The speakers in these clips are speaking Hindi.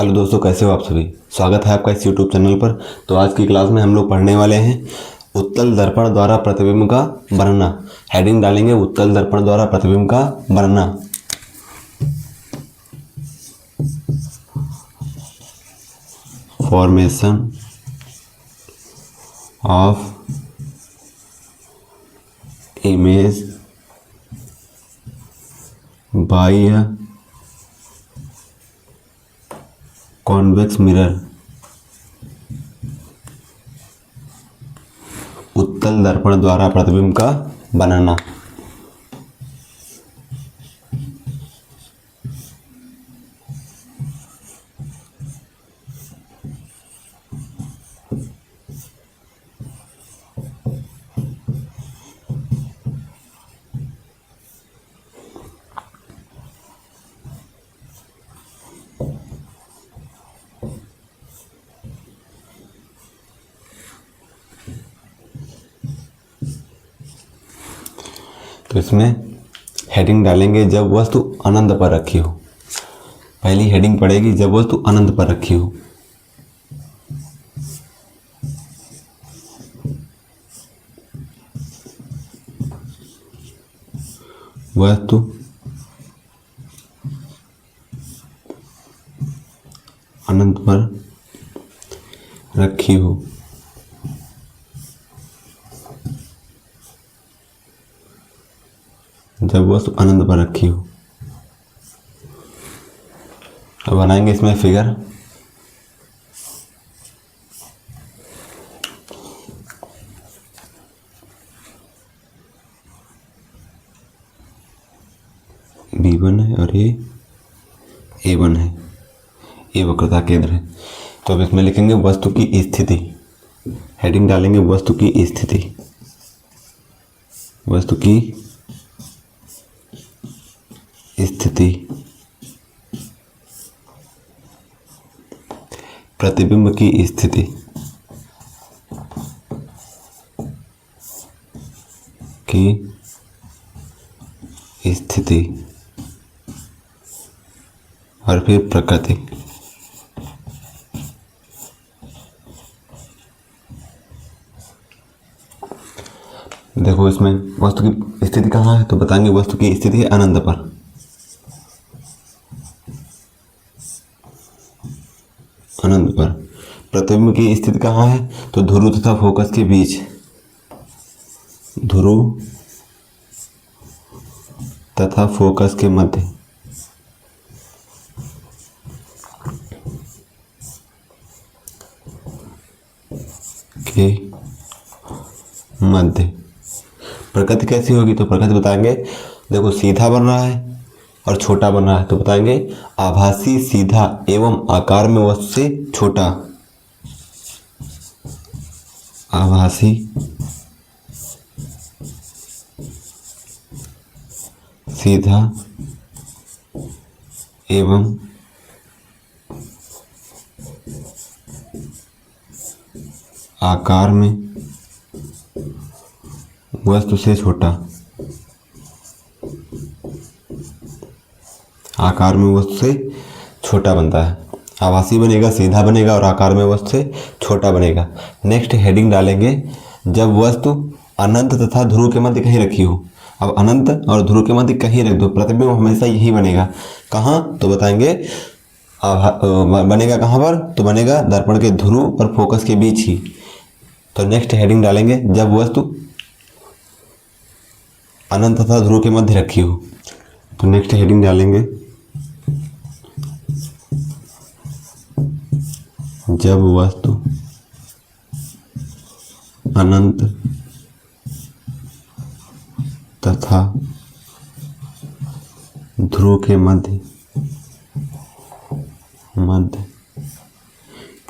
हेलो दोस्तों, कैसे हो आप सभी। स्वागत है आपका इस यूट्यूब चैनल पर। तो आज की क्लास में हम लोग पढ़ने वाले हैं उत्तल दर्पण द्वारा प्रतिबिंब का वर्णना। हेडिंग डालेंगे उत्तल दर्पण द्वारा प्रतिबिंब का वर्णना। Formation of image by a convex mirror. उत्तल दर्पण द्वारा प्रतिबिंब का बनाना। तो इसमें हेडिंग डालेंगे जब वस्तु अनंत पर रखी हो। पहली हेडिंग पड़ेगी जब वस्तु अनंत पर रखी हो। वस्तु अनंत पर रखी हो। जब वस्तु अनंत पर रखी हो। अब बनाएंगे इसमें फिगर। B1 है और ये A1 है। ये वक्रता केंद्र है। तो अब इसमें लिखेंगे वस्तु की स्थिति। हेडिंग डालेंगे वस्तु की स्थिति। वस्तु की स्थिति प्रतिबिंब की स्थिति और फिर प्रकृति। देखो इसमें वस्तु की स्थिति कहाँ है, तो बताएंगे वस्तु की स्थिति है अनंत पर। अनंत पर। प्रतिबिंब की स्थिति कहाँ है, तो ध्रुव तथा फोकस के बीच। ध्रुव तथा फोकस के मध्य। प्रकृति कैसी होगी, तो प्रकृति बताएंगे देखो सीधा बन रहा है और छोटा बन रहा है, तो बताएंगे आभासी सीधा एवं आकार में वस्तु से छोटा। आभासी सीधा एवं आकार में वस्तु से छोटा। आकार में वस्तु से छोटा बनता है। आभासी बनेगा, सीधा बनेगा और आकार में वस्तु से छोटा बनेगा। नेक्स्ट हेडिंग डालेंगे जब वस्तु अनंत तथा ध्रुव के मध्य कहीं रखी हो। अब अनंत और ध्रुव के मध्य कहीं रख दो, प्रतिबिंब हमेशा यही बनेगा। कहाँ, तो बताएंगे बनेगा कहाँ पर, तो बनेगा दर्पण के ध्रुव और फोकस के बीच ही। तो नेक्स्ट हेडिंग डालेंगे जब वस्तु अनंत तथा ध्रुव के मध्य रखी हो। तो नेक्स्ट हेडिंग डालेंगे जब वस्तु अनंत तथा ध्रुव के मध्य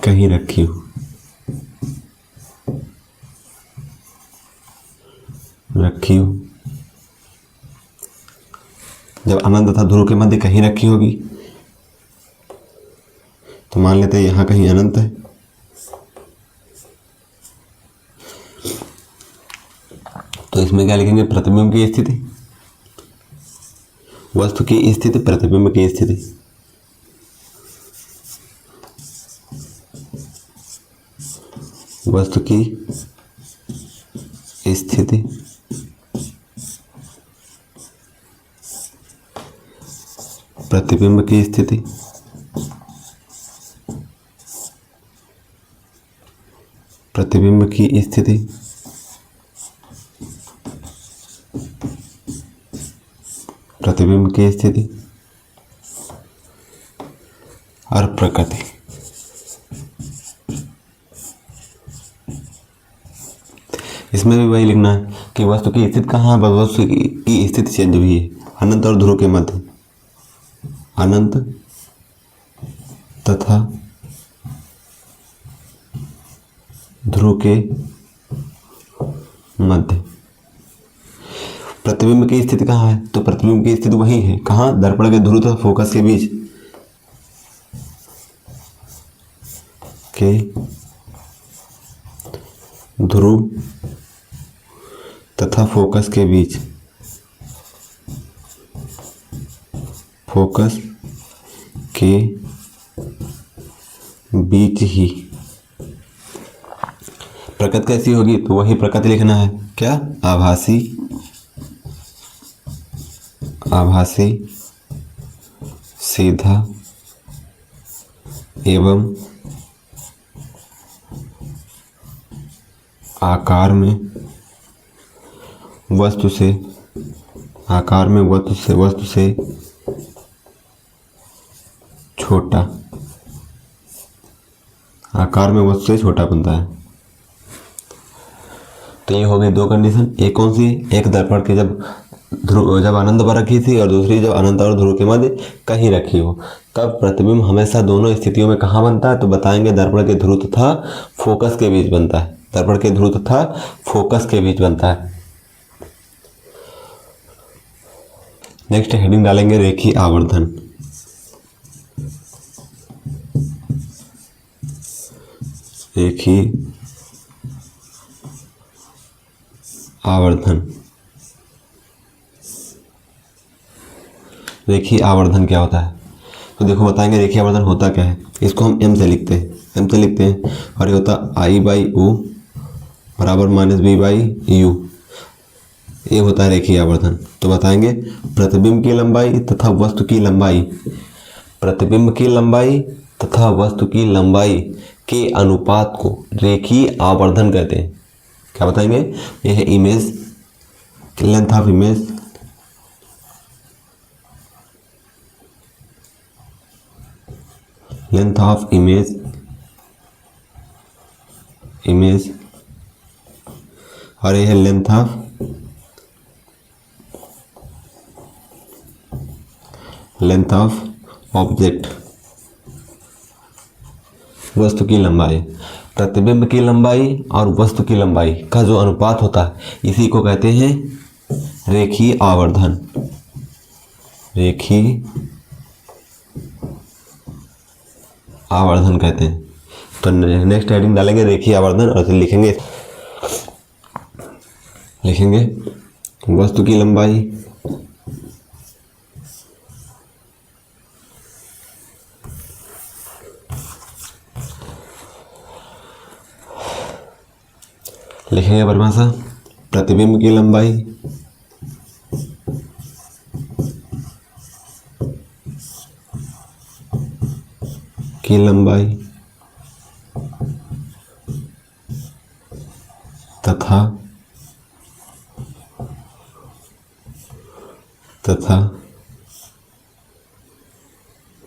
कहीं रखी हो। जब अनंत तथा ध्रुव के मध्य कहीं रखी होगी, तो मान लेते हैं यहां कहीं अनंत है। तो इसमें क्या लिखेंगे, प्रतिबिंब की स्थिति। वस्तु की स्थिति, प्रतिबिंब की स्थिति। वस्तु की स्थिति प्रतिबिंब की स्थिति प्रतिबिंब की स्थिति प्रतिबिंब की स्थिति और प्रकृति। इसमें भी वही लिखना है कि वस्तु की स्थिति कहाँ है, वस्तु की स्थिति चेंज हुई है अनंत और ध्रुव के मध्य, अनंत तथा ध्रुव के मध्य। प्रतिबिंब की स्थिति कहाँ है, तो प्रतिबिंब की स्थिति वही है कहाँ, दर्पण के ध्रुव तथा फोकस के बीच के ध्रुव तथा फोकस के बीच, फोकस के बीच ही प्रकृति कैसी होगी, तो वही प्रकृति लिखना है क्या, आभासी, आभासी सीधा एवं आकार में वस्तु से, आकार में वस्तु से छोटा, आकार में वस्तु से छोटा बनता है। तो ये हो गई दो कंडीशन। एक कौन सी, एक दर्पण के जब अनंत पर रखी थी और दूसरी जब अनंत और ध्रुव के मध्य कहीं रखी हो। तब प्रतिबिंब हमेशा दोनों स्थितियों में कहाँ बनता है, तो बताएंगे दर्पण के ध्रुव तथा फोकस के बीच बनता है, दर्पण के ध्रुव तथा फोकस के बीच बनता है। नेक्स्ट हेडिंग डालेंगे रेखीय आवर्धन। रेखीय आवर्धन। रेखीय आवर्धन क्या होता है, तो देखो बताएंगे रेखीय आवर्धन होता क्या है। इसको हम m से लिखते हैं, और ये होता I बाई U बराबर माइनस B बाई U, ये होता है रेखीय आवर्धन। तो बताएंगे प्रतिबिंब की लंबाई तथा वस्तु की लंबाई, प्रतिबिंब की लंबाई तथा वस्तु की लंबाई के अनुपात को रेखीय आवर्धन कहते हैं। क्या बताएंगे, यह है image, length of image, length of image, और यह है लेंथ ऑफ ऑब्जेक्ट, वस्तु की लंबाई। प्रतिबिंब की लंबाई और वस्तु की लंबाई का जो अनुपात होता है इसी को कहते हैं रेखीय आवर्धन। रेखीय आवर्धन कहते हैं। तो नेक्स्ट हेडिंग डालेंगे रेखीय आवर्धन, और फिर लिखेंगे वस्तु की लंबाई लिखेंगे परिभाषा, प्रतिबिंब की लंबाई तथा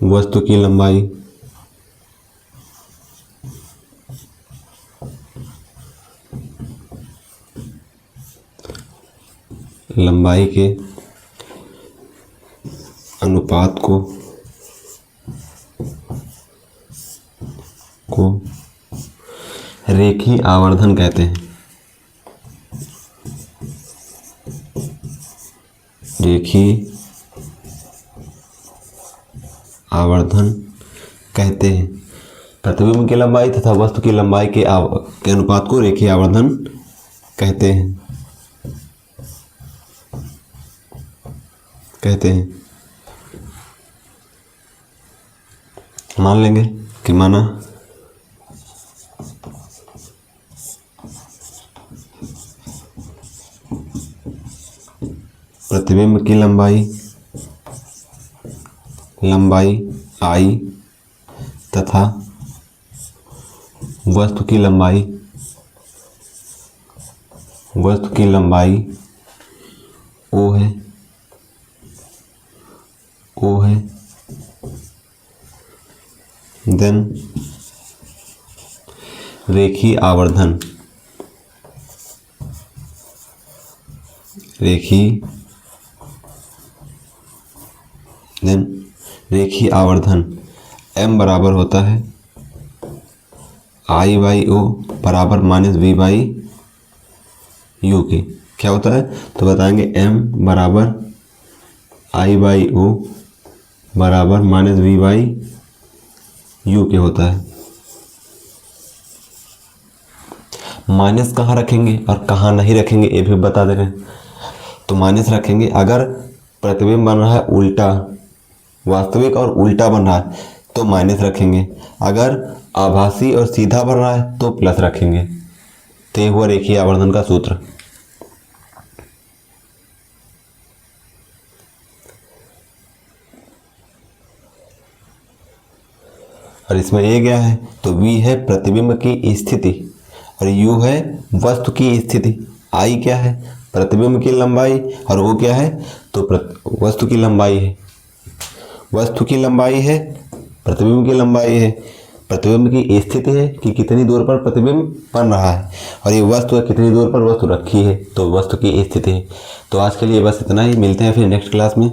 वस्तु की लंबाई के अनुपात को रेखीय आवर्धन कहते हैं। रेखीय आवर्धन कहते हैं। प्रतिबिंब की लंबाई तथा वस्तु की लंबाई के अनुपात को रेखीय आवर्धन कहते हैं। मान लेंगे कि माना प्रतिबिंब की लंबाई I तथा वस्तु की लंबाई O है। देन रेखीय आवर्धन m बराबर होता है I/O बराबर -V/U के। क्या होता है तो बताएंगे m बराबर I/O बराबर -V/U के होता है। माइनस कहाँ रखेंगे और कहाँ नहीं रखेंगे ये भी बता दे रहे हैं। तो माइनस रखेंगे अगर प्रतिबिंब बन रहा है उल्टा, वास्तविक और उल्टा बन रहा है तो माइनस रखेंगे, अगर आभासी और सीधा बन रहा है तो प्लस रखेंगे। तो ये हुआ रेखीय आवर्धन का सूत्र। और इसमें ए क्या है तो V है प्रतिबिंब की स्थिति और U है वस्तु की स्थिति। I क्या है प्रतिबिंब की लंबाई और O क्या है तो वस्तु की लंबाई है। वस्तु की लंबाई है, प्रतिबिंब की लंबाई है, प्रतिबिंब की स्थिति है कि कितनी दूर पर प्रतिबिंब बन रहा है, और ये वस्तु है कितनी दूर पर वस्तु रखी है तो वस्तु की स्थिति है। तो आज के लिए बस इतना ही, मिलते हैं फिर नेक्स्ट क्लास में।